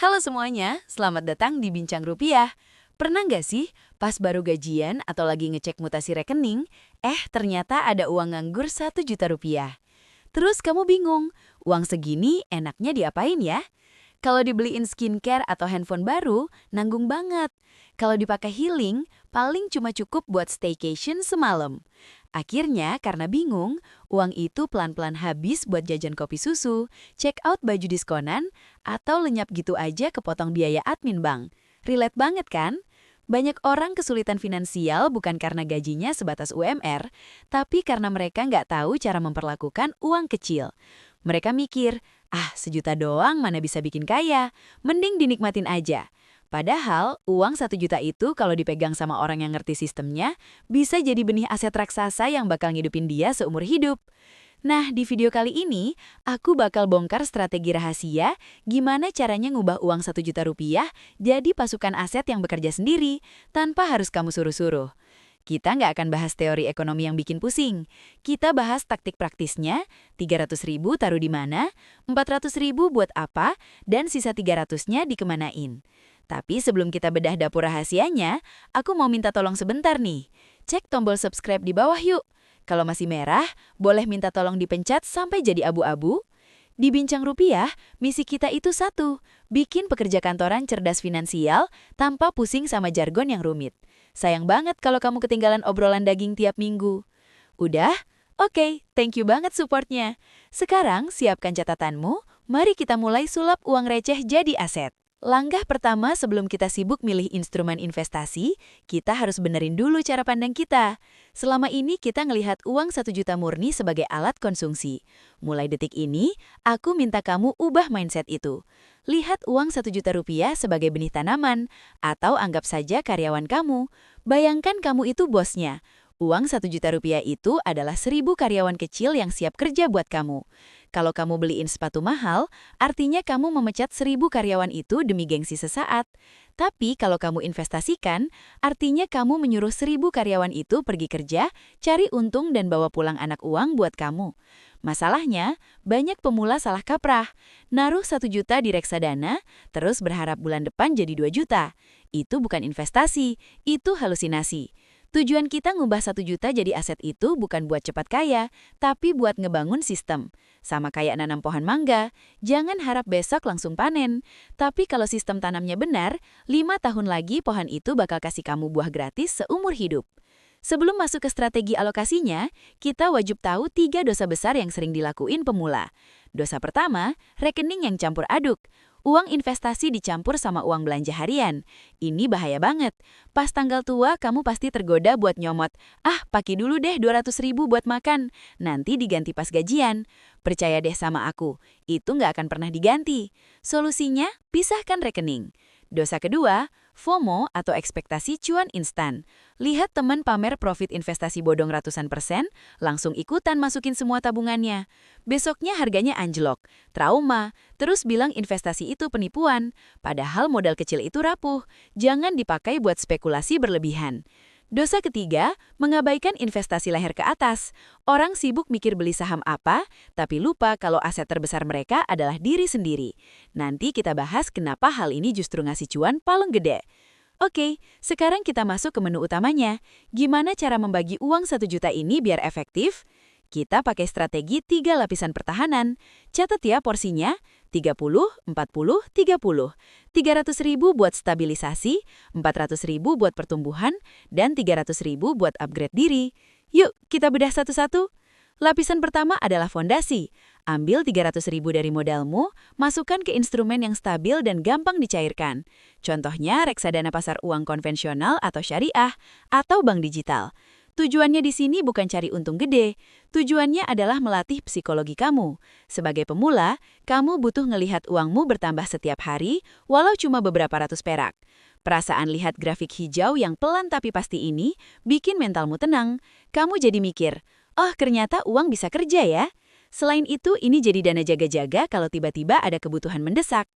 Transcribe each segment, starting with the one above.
Halo semuanya, selamat datang di Bincang Rupiah. Pernah nggak sih, pas baru gajian atau lagi ngecek mutasi rekening, ternyata ada uang nganggur 1 juta rupiah. Terus kamu bingung, uang segini enaknya diapain ya? Kalau dibeliin skincare atau handphone baru, nanggung banget. Kalau dipakai healing, paling cuma cukup buat staycation semalam. Akhirnya, karena bingung, uang itu pelan-pelan habis buat jajan kopi susu, check out baju diskonan, atau lenyap gitu aja kepotong biaya admin bank. Relate banget kan? Banyak orang kesulitan finansial bukan karena gajinya sebatas UMR, tapi karena mereka nggak tahu cara memperlakukan uang kecil. Mereka mikir, 1 juta doang mana bisa bikin kaya, mending dinikmatin aja. Padahal, uang 1 juta itu kalau dipegang sama orang yang ngerti sistemnya, bisa jadi benih aset raksasa yang bakal ngidupin dia seumur hidup. Nah, di video kali ini, aku bakal bongkar strategi rahasia gimana caranya ngubah uang 1 juta rupiah jadi pasukan aset yang bekerja sendiri, tanpa harus kamu suruh-suruh. Kita nggak akan bahas teori ekonomi yang bikin pusing. Kita bahas taktik praktisnya, 300.000 taruh di mana, 400.000 buat apa, dan sisa 300-nya dikemanain. Tapi sebelum kita bedah dapur rahasianya, aku mau minta tolong sebentar nih. Cek tombol subscribe di bawah yuk. Kalau masih merah, boleh minta tolong dipencet sampai jadi abu-abu. Di Bincang Rupiah, misi kita itu satu, bikin pekerja kantoran cerdas finansial tanpa pusing sama jargon yang rumit. Sayang banget kalau kamu ketinggalan obrolan daging tiap minggu. Udah? Oke, thank you banget supportnya. Sekarang siapkan catatanmu, mari kita mulai sulap uang receh jadi aset. Langkah pertama sebelum kita sibuk milih instrumen investasi, kita harus benerin dulu cara pandang kita. Selama ini kita ngelihat uang 1 juta murni sebagai alat konsumsi. Mulai detik ini, aku minta kamu ubah mindset itu. Lihat uang 1 juta rupiah sebagai benih tanaman, atau anggap saja karyawan kamu. Bayangkan kamu itu bosnya. Uang 1 juta rupiah itu adalah 1.000 karyawan kecil yang siap kerja buat kamu. Kalau kamu beliin sepatu mahal, artinya kamu memecat 1.000 karyawan itu demi gengsi sesaat. Tapi kalau kamu investasikan, artinya kamu menyuruh 1.000 karyawan itu pergi kerja, cari untung dan bawa pulang anak uang buat kamu. Masalahnya, banyak pemula salah kaprah. Naruh 1 juta di reksadana, terus berharap bulan depan jadi 2 juta. Itu bukan investasi, itu halusinasi. Tujuan kita ngubah 1 juta jadi aset itu bukan buat cepat kaya, tapi buat ngebangun sistem. Sama kayak nanam pohon mangga, jangan harap besok langsung panen. Tapi kalau sistem tanamnya benar, 5 tahun lagi pohon itu bakal kasih kamu buah gratis seumur hidup. Sebelum masuk ke strategi alokasinya, kita wajib tahu 3 dosa besar yang sering dilakuin pemula. Dosa pertama, rekening yang campur aduk. Uang investasi dicampur sama uang belanja harian. Ini bahaya banget. Pas tanggal tua, kamu pasti tergoda buat nyomot. Pakai dulu deh 200.000 buat makan. Nanti diganti pas gajian. Percaya deh sama aku, itu nggak akan pernah diganti. Solusinya, pisahkan rekening. Dosa kedua, FOMO atau ekspektasi cuan instan. Lihat teman pamer profit investasi bodong ratusan %, langsung ikutan masukin semua tabungannya. Besoknya harganya anjlok, trauma, terus bilang investasi itu penipuan. Padahal modal kecil itu rapuh, jangan dipakai buat spekulasi berlebihan. Dosa ketiga, mengabaikan investasi leher ke atas. Orang sibuk mikir beli saham apa, tapi lupa kalau aset terbesar mereka adalah diri sendiri. Nanti kita bahas kenapa hal ini justru ngasih cuan paling gede. Oke, sekarang kita masuk ke menu utamanya. Gimana cara membagi uang 1 juta ini biar efektif? Kita pakai strategi 3 lapisan pertahanan. Catat ya porsinya, 30, 40, 30. 300.000 buat stabilisasi, 400.000 buat pertumbuhan, dan 300.000 buat upgrade diri. Yuk, kita bedah satu-satu. Lapisan pertama adalah fondasi. Ambil 300.000 dari modalmu, masukkan ke instrumen yang stabil dan gampang dicairkan. Contohnya reksadana pasar uang konvensional atau syariah, atau bank digital. Tujuannya di sini bukan cari untung gede. Tujuannya adalah melatih psikologi kamu. Sebagai pemula, kamu butuh ngelihat uangmu bertambah setiap hari, walau cuma beberapa ratus perak. Perasaan lihat grafik hijau yang pelan tapi pasti ini, bikin mentalmu tenang. Kamu jadi mikir, ternyata uang bisa kerja ya. Selain itu, ini jadi dana jaga-jaga kalau tiba-tiba ada kebutuhan mendesak.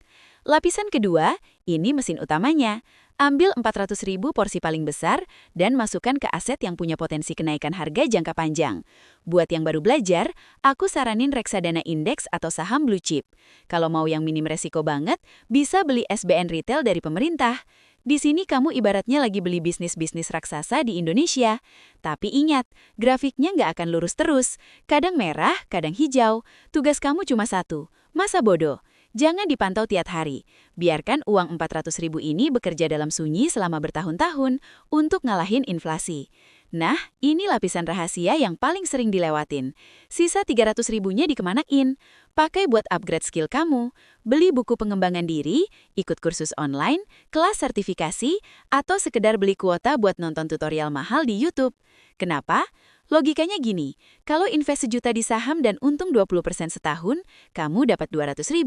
Lapisan kedua, ini mesin utamanya. Ambil 400.000 porsi paling besar dan masukkan ke aset yang punya potensi kenaikan harga jangka panjang. Buat yang baru belajar, aku saranin reksadana indeks atau saham blue chip. Kalau mau yang minim resiko banget, bisa beli SBN retail dari pemerintah. Di sini kamu ibaratnya lagi beli bisnis-bisnis raksasa di Indonesia. Tapi ingat, grafiknya nggak akan lurus terus. Kadang merah, kadang hijau. Tugas kamu cuma satu, masa bodoh. Jangan dipantau tiap hari. Biarkan uang 400.000 ini bekerja dalam sunyi selama bertahun-tahun untuk ngalahin inflasi. Nah, ini lapisan rahasia yang paling sering dilewatin. Sisa 300.000-nya dikemanain? Pakai buat upgrade skill kamu, beli buku pengembangan diri, ikut kursus online, kelas sertifikasi, atau sekedar beli kuota buat nonton tutorial mahal di YouTube. Kenapa? Logikanya gini, kalau invest 1 juta di saham dan untung 20% setahun, kamu dapat 200.000.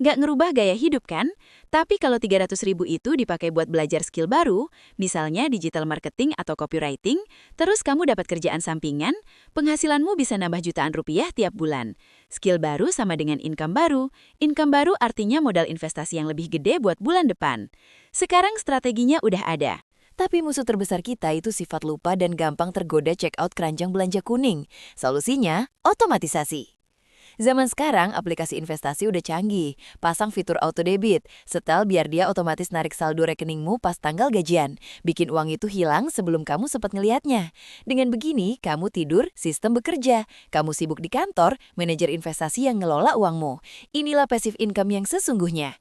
Nggak ngerubah gaya hidup kan? Tapi kalau 300.000 itu dipakai buat belajar skill baru, misalnya digital marketing atau copywriting, terus kamu dapat kerjaan sampingan, penghasilanmu bisa nambah jutaan rupiah tiap bulan. Skill baru sama dengan income baru. Income baru artinya modal investasi yang lebih gede buat bulan depan. Sekarang strateginya udah ada. Tapi musuh terbesar kita itu sifat lupa dan gampang tergoda check out keranjang belanja kuning. Solusinya, otomatisasi. Zaman sekarang, aplikasi investasi udah canggih. Pasang fitur auto debit, setel biar dia otomatis narik saldo rekeningmu pas tanggal gajian. Bikin uang itu hilang sebelum kamu sempat ngeliatnya. Dengan begini, kamu tidur, sistem bekerja. Kamu sibuk di kantor, manajer investasi yang ngelola uangmu. Inilah passive income yang sesungguhnya.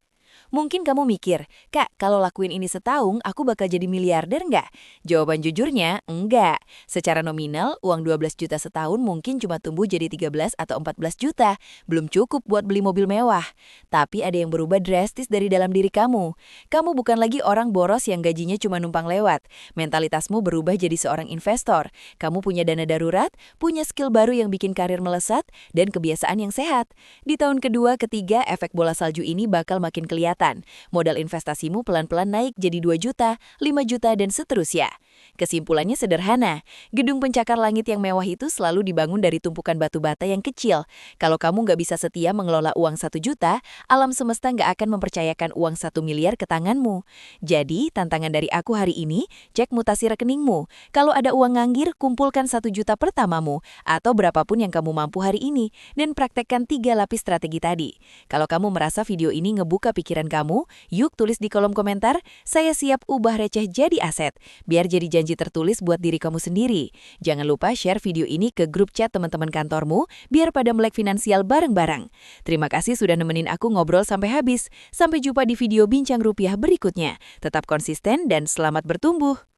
Mungkin kamu mikir, Kak, kalau lakuin ini setahun, aku bakal jadi miliarder nggak? Jawaban jujurnya, enggak. Secara nominal, uang 12 juta setahun mungkin cuma tumbuh jadi 13 atau 14 juta. Belum cukup buat beli mobil mewah. Tapi ada yang berubah drastis dari dalam diri kamu. Kamu bukan lagi orang boros yang gajinya cuma numpang lewat. Mentalitasmu berubah jadi seorang investor. Kamu punya dana darurat, punya skill baru yang bikin karir melesat, dan kebiasaan yang sehat. Di tahun kedua, ketiga, efek bola salju ini bakal makin kelihatan. Modal investasimu pelan-pelan naik jadi 2 juta, 5 juta, dan seterusnya. Kesimpulannya sederhana, gedung pencakar langit yang mewah itu selalu dibangun dari tumpukan batu bata yang kecil. Kalau kamu nggak bisa setia mengelola uang 1 juta, alam semesta nggak akan mempercayakan uang 1 miliar ke tanganmu. Jadi, tantangan dari aku hari ini, cek mutasi rekeningmu. Kalau ada uang nganggur, kumpulkan 1 juta pertamamu, atau berapapun yang kamu mampu hari ini, dan praktekkan 3 lapis strategi tadi. Kalau kamu merasa video ini ngebuka pikiran kamu, yuk tulis di kolom komentar, saya siap ubah receh jadi aset, biar jadi janji tertulis buat diri kamu sendiri. Jangan lupa share video ini ke grup chat teman-teman kantormu, biar pada melek finansial bareng-bareng. Terima kasih sudah nemenin aku ngobrol sampai habis. Sampai jumpa di video Bincang Rupiah berikutnya. Tetap konsisten dan selamat bertumbuh.